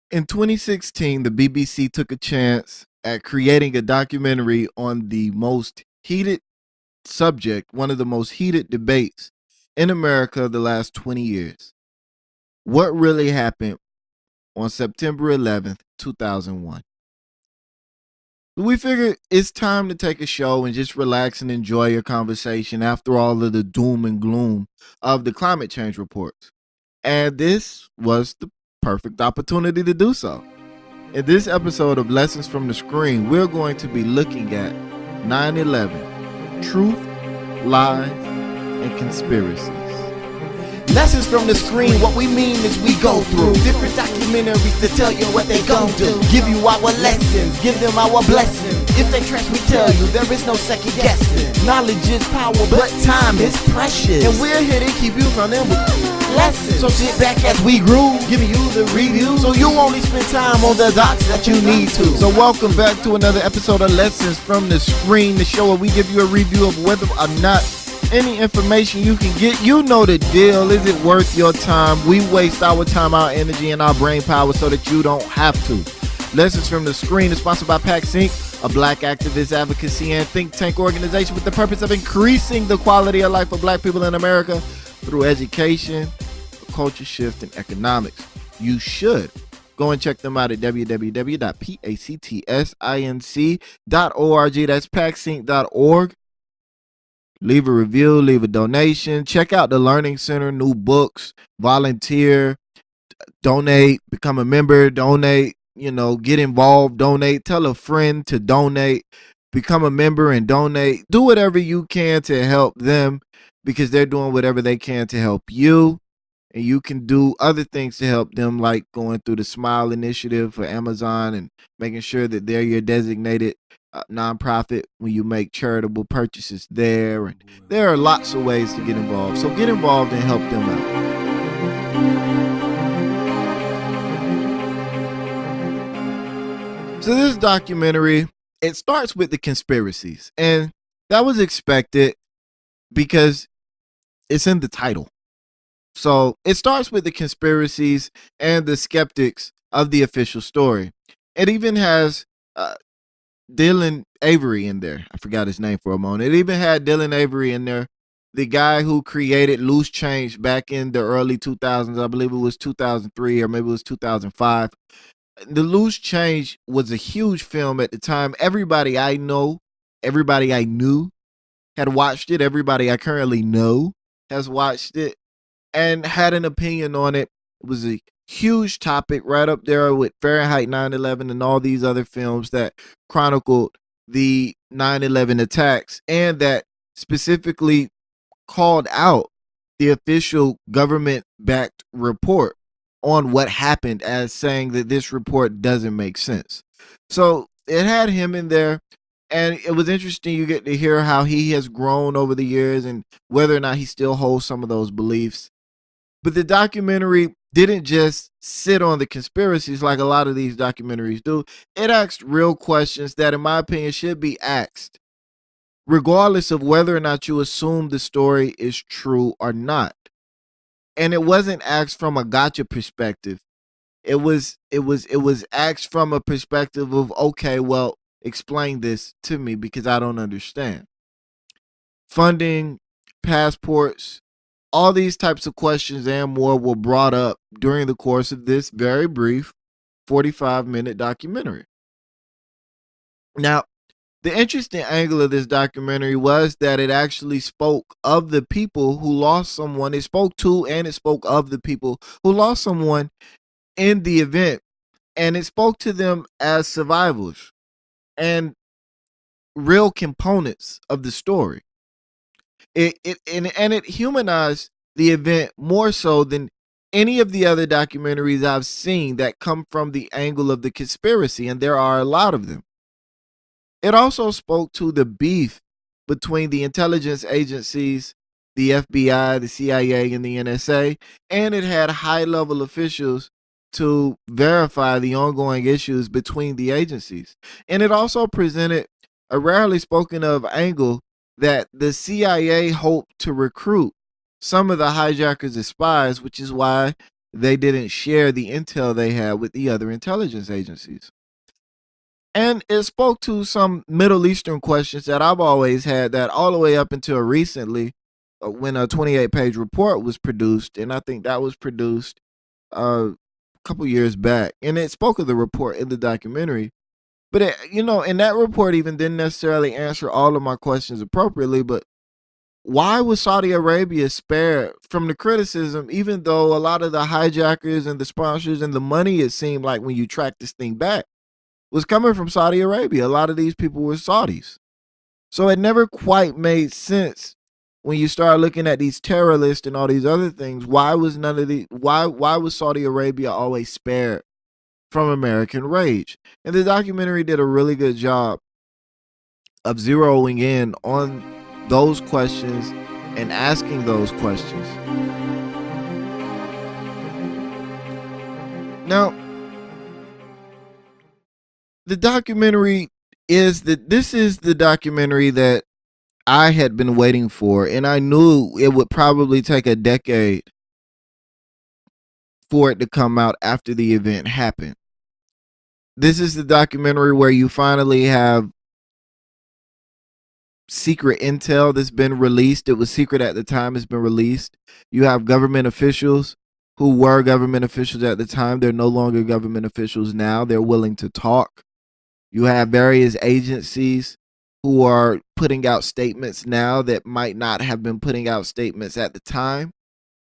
In 2016, the BBC took a chance at creating a documentary on the most heated subject, one of the most heated debates in America the last 20 years. What really happened on September 11th, 2001? We figured it's time to take a show and just relax and enjoy a conversation after all of the doom and gloom of the climate change reports. And this was the perfect opportunity to do so. In this episode of Lessons from the Screen, we're going to be looking at 9/11, truth, lies, and conspiracies. Lessons from the screen, what we mean is we go through different documentaries to tell you what they gon' do. Give you our lessons, give them our blessings. If they trash, we tell you there is no second guessing. Knowledge is power, but time is precious. And we're here to keep you from them lessons. So sit back as we groove, giving you the review, so you only spend time on the docs that you need to. So welcome back to another episode of Lessons from the Screen, the show where we give you a review of whether or not any information you can get. You know the deal. Is it worth your time? We waste our time, our energy, and our brain power so that you don't have to. Lessons from the Screen is sponsored by PAX Inc., a black activist advocacy and think tank organization with the purpose of increasing the quality of life for black people in America through education, culture shift, and economics. You should go and check them out at www.pactsinc.org. That's paxinc.org. Leave a review, leave a donation. Check out the Learning Center, new books, volunteer, donate, become a member, donate, get involved, donate, tell a friend to donate, become a member and donate. Do whatever you can to help them because they're doing whatever they can to help you. And you can do other things to help them, like going through the Smile Initiative for Amazon and making sure that they're your designated nonprofit when you make charitable purchases there. And there are lots of ways to get involved. So get involved and help them out. So this documentary, it starts with the conspiracies. And that was expected because it's in the title. So it starts with the conspiracies and the skeptics of the official story. It even has Dylan Avery in there. I forgot his name for a moment. It even had Dylan Avery in there, the guy who created Loose Change back in the early 2000s. I believe it was 2003 or maybe it was 2005. The Loose Change was a huge film at the time. Everybody I knew had watched it. Everybody I currently know has watched it and had an opinion on it. It was a huge topic right up there with Fahrenheit 9/11 and all these other films that chronicled the 9/11 attacks and that specifically called out the official government-backed report on what happened as saying that this report doesn't make sense. So it had him in there, and it was interesting. You get to hear how he has grown over the years and whether or not he still holds some of those beliefs. But the documentary didn't just sit on the conspiracies like a lot of these documentaries do. It asked real questions that, in my opinion, should be asked, regardless of whether or not you assume the story is true or not. And it wasn't asked from a gotcha perspective. It was asked from a perspective of, okay, well, explain this to me because I don't understand. Funding, passports, all these types of questions and more were brought up during the course of this very brief 45-minute documentary. Now, the interesting angle of this documentary was that it actually spoke of the people who lost someone. It spoke to and it spoke of the people who lost someone in the event. And it spoke to them as survivors and real components of the story. It humanized the event more so than any of the other documentaries I've seen that come from the angle of the conspiracy, and there are a lot of them. It also spoke to the beef between the intelligence agencies, the FBI, the CIA, and the NSA, and it had high-level officials to verify the ongoing issues between the agencies. And it also presented a rarely spoken of angle that the CIA hoped to recruit some of the hijackers as spies, which is why they didn't share the intel they had with the other intelligence agencies. And it spoke to some Middle Eastern questions that I've always had, that all the way up until recently, when a 28-page report was produced, and I think that was produced a couple years back, and it spoke of the report in the documentary. But in that report even didn't necessarily answer all of my questions appropriately. But why was Saudi Arabia spared from the criticism, even though a lot of the hijackers and the sponsors and the money, it seemed like when you track this thing back, was coming from Saudi Arabia? A lot of these people were Saudis. So it never quite made sense when you start looking at these terror lists and all these other things. Why was why was Saudi Arabia always spared from American rage? And the documentary did a really good job of zeroing in on those questions and asking those questions. Now, the documentary this is the documentary that I had been waiting for, and I knew it would probably take a decade for it to come out after the event happened. This is the documentary where you finally have secret intel that's been released. It was secret at the time, it's been released. You have government officials who were government officials at the time. They're no longer government officials now. They're willing to talk. You have various agencies who are putting out statements now that might not have been putting out statements at the time.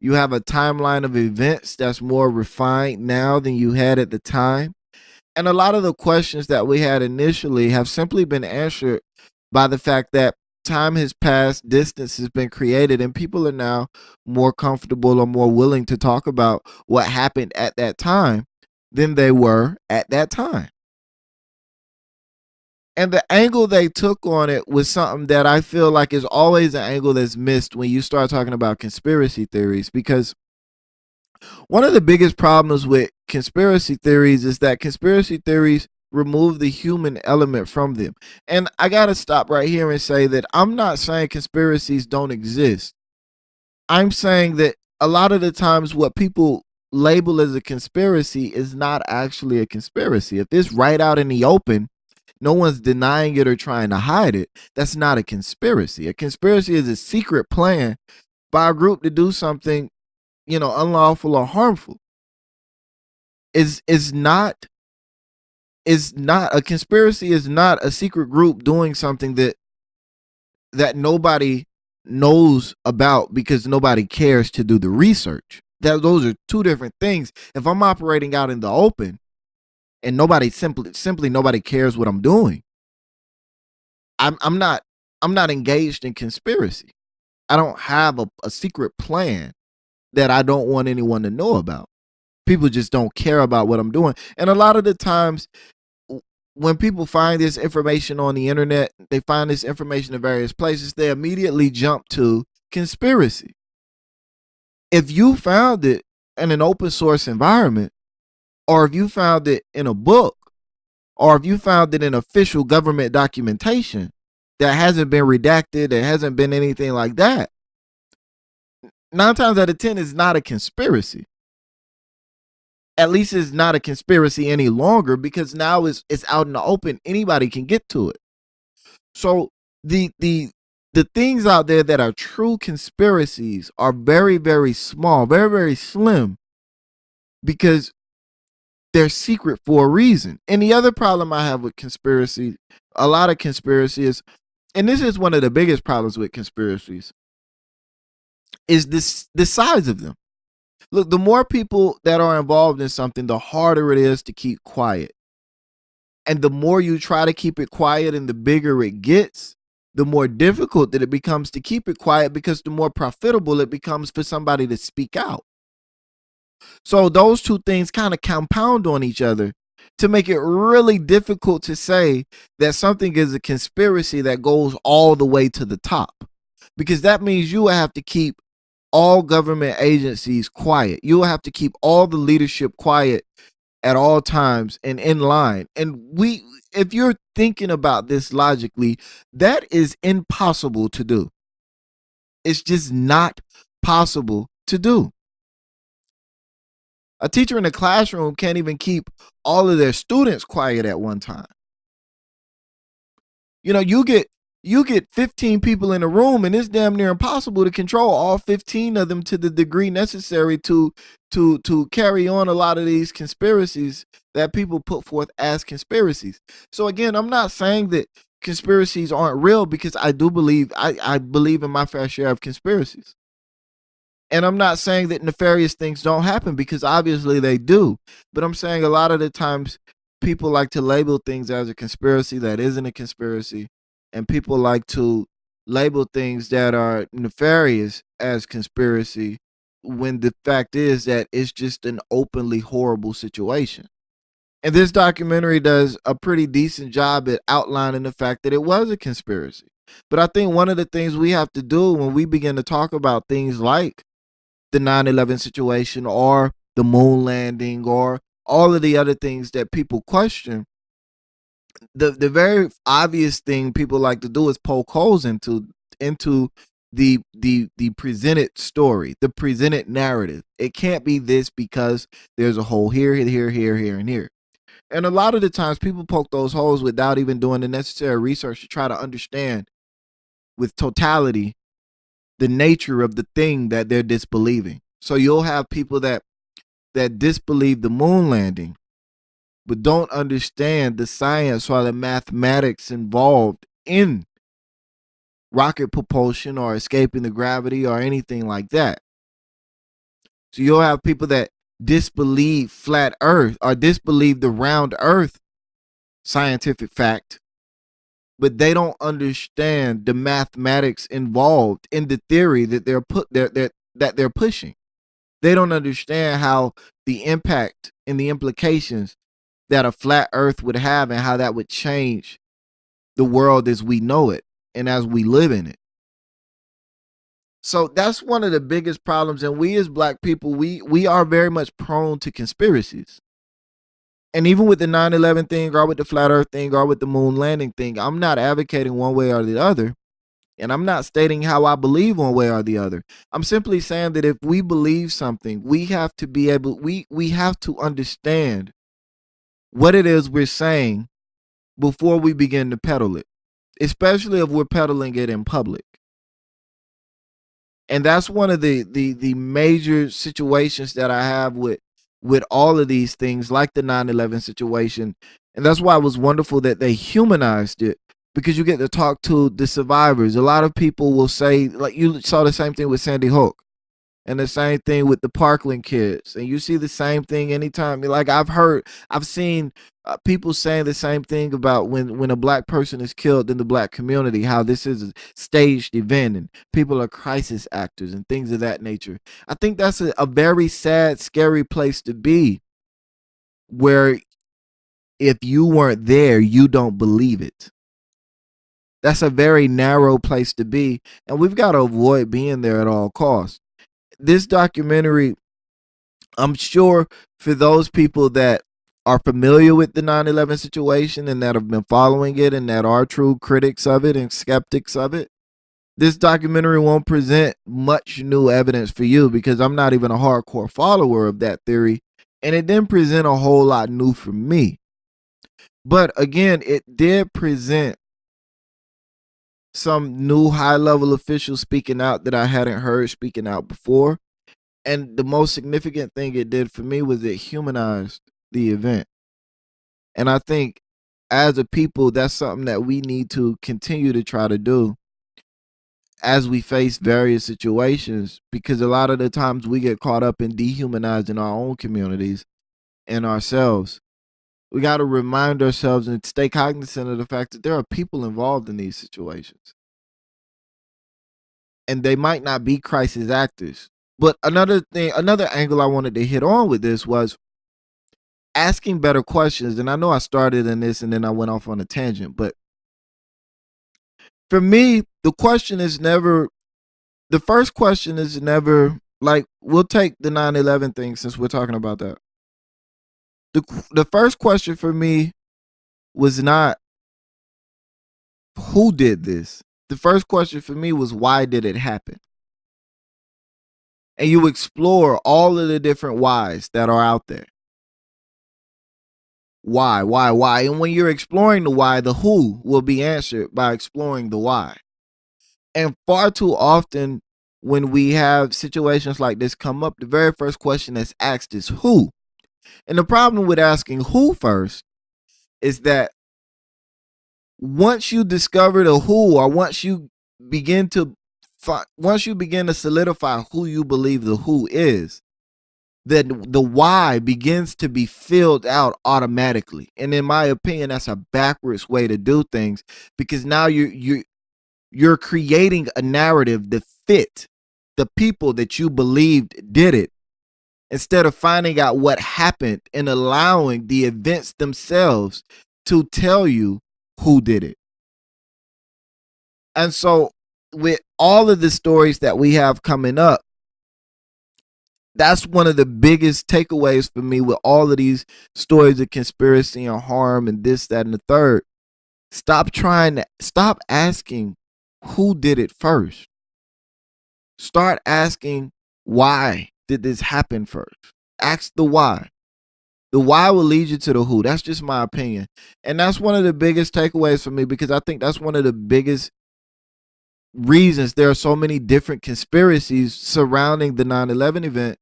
You have a timeline of events that's more refined now than you had at the time. And a lot of the questions that we had initially have simply been answered by the fact that time has passed, distance has been created, and people are now more comfortable or more willing to talk about what happened at that time than they were at that time. And the angle they took on it was something that I feel like is always an angle that's missed when you start talking about conspiracy theories. Because one of the biggest problems with conspiracy theories is that conspiracy theories remove the human element from them. And I got to stop right here and say that I'm not saying conspiracies don't exist. I'm saying that a lot of the times what people label as a conspiracy is not actually a conspiracy. If it's right out in the open, no one's denying it or trying to hide it, that's not a conspiracy. A conspiracy is a secret plan by a group to do something, unlawful or harmful. Is not a conspiracy is not a secret group doing something that nobody knows about because nobody cares to do the research. Those are two different things. If I'm operating out in the open and nobody simply nobody cares what I'm doing, I'm not engaged in conspiracy. I don't have a secret plan that I don't want anyone to know about. People just don't care about what I'm doing. And a lot of the times when people find this information on the internet, they find this information in various places, they immediately jump to conspiracy. If you found it in an open source environment, or if you found it in a book, or if you found it in official government documentation that hasn't been redacted, that hasn't been anything like that, 9 times out of 10 is not a conspiracy. At least it's not a conspiracy any longer, because now it's out in the open. Anybody can get to it. So the things out there that are true conspiracies are very, very small, very, very slim, because they're secret for a reason. And the other problem I have with conspiracy, a lot of conspiracy is, and this is one of the biggest problems with conspiracies, is the size of them. Look, the more people that are involved in something, the harder it is to keep quiet. And the more you try to keep it quiet and the bigger it gets, the more difficult that it becomes to keep it quiet, because the more profitable it becomes for somebody to speak out. So those two things kind of compound on each other to make it really difficult to say that something is a conspiracy that goes all the way to the top, because that means you have to keep all government agencies quiet. You'll have to keep all the leadership quiet at all times and in line. And if you're thinking about this logically, that is impossible to do. It's just not possible to do. A teacher in the classroom can't even keep all of their students quiet at one time. You know, you get 15 people in a room, and it's damn near impossible to control all 15 of them to the degree necessary to carry on a lot of these conspiracies that people put forth as conspiracies. So again, I'm not saying that conspiracies aren't real, because I do believe I believe in my fair share of conspiracies. And I'm not saying that nefarious things don't happen, because obviously they do. But I'm saying a lot of the times people like to label things as a conspiracy that isn't a conspiracy. And people like to label things that are nefarious as conspiracy, when the fact is that it's just an openly horrible situation. And this documentary does a pretty decent job at outlining the fact that it was a conspiracy. But I think one of the things we have to do when we begin to talk about things like the 9/11 situation or the moon landing or all of the other things that people question, the very obvious thing people like to do is poke holes into the presented story, the presented narrative. It can't be this because there's a hole here, here, and here. And a lot of the times people poke those holes without even doing the necessary research to try to understand with totality the nature of the thing that they're disbelieving. So you'll have people that disbelieve the moon landing, but don't understand the science or the mathematics involved in rocket propulsion or escaping the gravity or anything like that. So you'll have people that disbelieve flat earth or disbelieve the round earth scientific fact, but they don't understand the mathematics involved in the theory that they're pushing. They don't understand how the impact and the implications that a flat earth would have and how that would change the world as we know it and as we live in it. So that's one of the biggest problems. And we as black people, we are very much prone to conspiracies. And even with the 9/11 thing or with the flat earth thing or with the moon landing thing, I'm not advocating one way or the other. And I'm not stating how I believe one way or the other. I'm simply saying that if we believe something, we have to be able, we have to understand what it is we're saying before we begin to peddle it, especially if we're peddling it in public. And that's one of the major situations that I have with all of these things, like the 9/11 situation. And that's why it was wonderful that they humanized it, because you get to talk to the survivors. A lot of people will say, like you saw the same thing with Sandy Hook and the same thing with the Parkland kids. And you see the same thing anytime. Like I've seen people saying the same thing about when a black person is killed in the black community, how this is a staged event and people are crisis actors and things of that nature. I think that's a very sad, scary place to be, where if you weren't there, you don't believe it. That's a very narrow place to be, and we've got to avoid being there at all costs. This documentary, I'm sure for those people that are familiar with the 9/11 situation and that have been following it and that are true critics of it and skeptics of it, this documentary won't present much new evidence for you, because I'm not even a hardcore follower of that theory, and it didn't present a whole lot new for me. But again, it did present some new high-level officials speaking out that I hadn't heard speaking out before. And the most significant thing it did for me was it humanized the event. And I think as a people, that's something that we need to continue to try to do as we face various situations, because a lot of the times we get caught up in dehumanizing our own communities and ourselves. We got to remind ourselves and stay cognizant of the fact that there are people involved in these situations. And they might not be crisis actors. But another angle I wanted to hit on with this was asking better questions. And I know I started in this and then I went off on a tangent. But for me, the first question is never, like, we'll take the 9/11 thing since we're talking about that. The first question for me was not who did this. The first question for me was, why did it happen? and you explore all of the different whys that are out there. Why? And when you're exploring the why, the who will be answered by exploring the why. And far too often, when we have situations like this come up, the very first question that's asked is who. And the problem with asking who first is that once you discover the who, or begin to once you begin to solidify who you believe the who is, then the why begins to be filled out automatically. And in my opinion, that's a backwards way to do things, because now you're creating a narrative that fit the people that you believed did it, instead of finding out what happened and allowing the events themselves to tell you who did it. And so with all of the stories that we have coming up, that's one of the biggest takeaways for me with all of these stories of conspiracy and harm and this, that, and the third. Stop asking who did it first. Start asking, why did this happen first? Ask the why. The why will lead you to the who. That's just my opinion. And that's one of the biggest takeaways for me, because I think that's one of the biggest reasons there are so many different conspiracies surrounding the 9/11 event,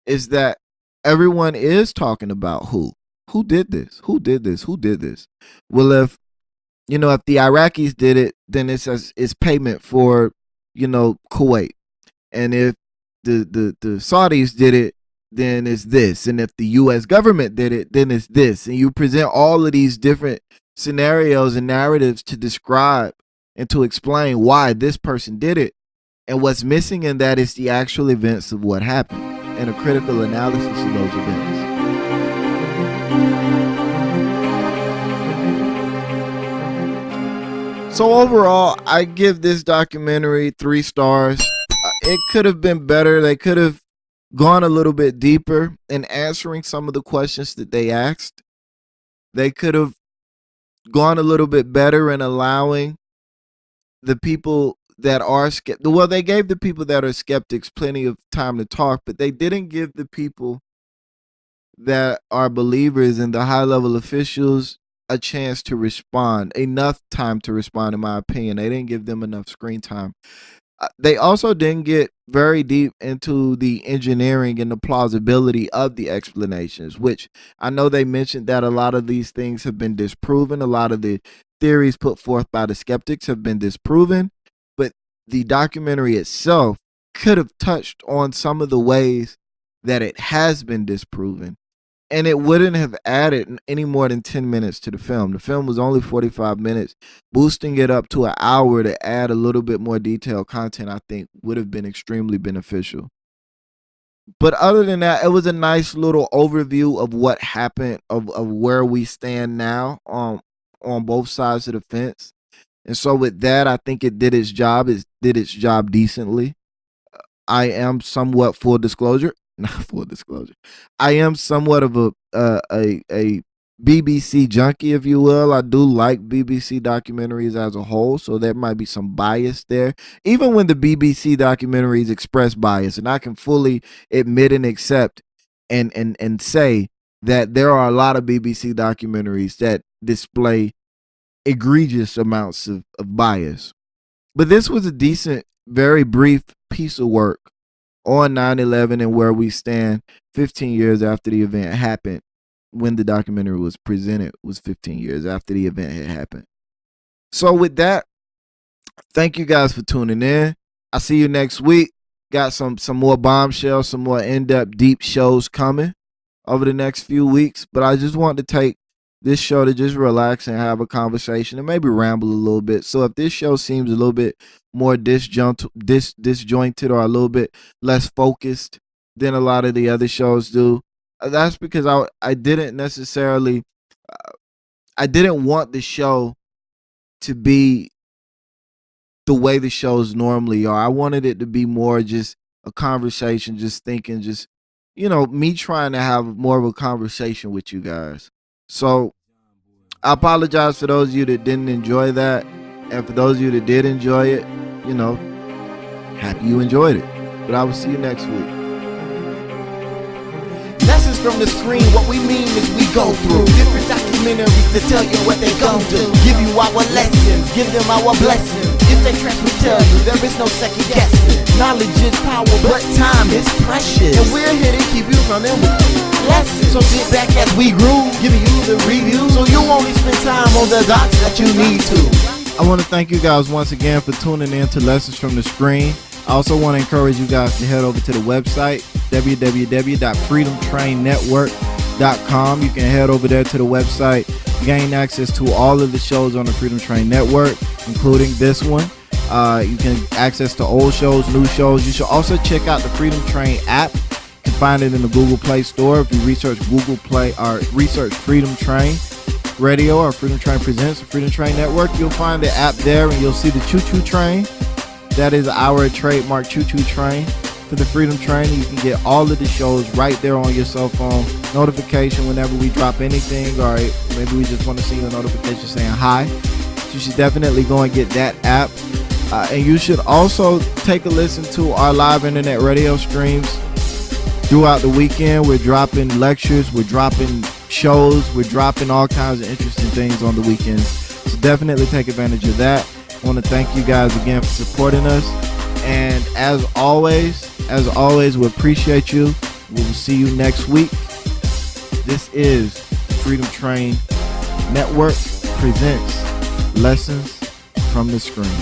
is that everyone is talking about who did this, who did this, who did this. Well, if the Iraqis did it, then it's payment for Kuwait, and if the Saudis did it, then it's this, and if the U.S. government did it, then it's this. And you present all of these different scenarios and narratives to describe and to explain why this person did it. And what's missing in that is the actual events of what happened and a critical analysis of those events. So overall, I give this documentary 3 stars. It could have been better. They could have gone a little bit deeper in answering some of the questions that they asked. They could have gone a little bit better in allowing the people that are skeptical. Well, they gave the people that are skeptics plenty of time to talk, but they didn't give the people that are believers and the high-level officials a chance to respond, enough time to respond, in my opinion. They didn't give them enough screen time. They also didn't get very deep into the engineering and the plausibility of the explanations, which I know they mentioned that a lot of these things have been disproven. A lot of the theories put forth by the skeptics have been disproven, but the documentary itself could have touched on some of the ways that it has been disproven, and it wouldn't have added any more than 10 minutes to the film. The film was only 45 minutes. Boosting it up to an hour to add a little bit more detailed content, I think, would have been extremely beneficial. But other than that, it was a nice little overview of what happened, of where we stand now on both sides of the fence. And so with that, I think it did its job. It did its job decently. I am somewhat not full disclosure. I am somewhat of a BBC junkie, if you will. I do like BBC documentaries as a whole, so there might be some bias there. Even when the BBC documentaries express bias, and I can fully admit and accept and say that there are a lot of BBC documentaries that display egregious amounts of bias. But this was a decent, very brief piece of work on 9/11 and where we stand 15 years after the event happened. When the documentary was presented was 15 years after the event had happened. So with that, thank you guys for tuning in. I'll see you next week. Got some more bombshells, some more in-depth, deep shows coming over the next few weeks. But I just want to take this show to just relax and have a conversation and maybe ramble a little bit. So if this show seems a little bit more disjointed or a little bit less focused than a lot of the other shows do, that's because I didn't necessarily I didn't want the show to be the way the shows normally are. I wanted it to be more just a conversation, just thinking, just me trying to have more of a conversation with you guys. So I apologize for those of you that didn't enjoy that. And for those of you that did enjoy it, happy you enjoyed it. But I will see you next week. Lessons from the screen, what we mean is we go through different documentaries to tell you what they gon' do. Give you our lessons, give them our blessings. If they trash, we tell you there is no second guessing. Knowledge is power, but time is precious, and we're here to keep you running with lessons. So sit back as we groove, giving you the review, so you only spend time on the dots that you need to. I want to thank you guys once again for tuning in to Lessons from the Screen. I also want to encourage you guys to head over to the website, www.freedomtrainnetwork.com. You can head over there to the website, gain access to all of the shows on the Freedom Train Network, including this one. You can access to old shows, new shows. You should also check out the Freedom Train app. You can find it in the Google Play Store. If you research Google Play or research Freedom Train Radio or Freedom Train Presents or Freedom Train Network, you'll find the app there, and you'll see the Choo Choo Train. That is our trademark Choo Choo Train for the Freedom Train. You can get all of the shows right there on your cell phone. Notification whenever we drop anything, or maybe we just want to see a notification saying hi. So you should definitely go and get that app. And you should also take a listen to our live internet radio streams throughout the weekend. We're dropping lectures, we're dropping shows, we're dropping all kinds of interesting things on the weekends. So definitely take advantage of that. I want to thank you guys again for supporting us. And as always, we appreciate you. We will see you next week. This is Freedom Train Network presents Lessons from the Screen.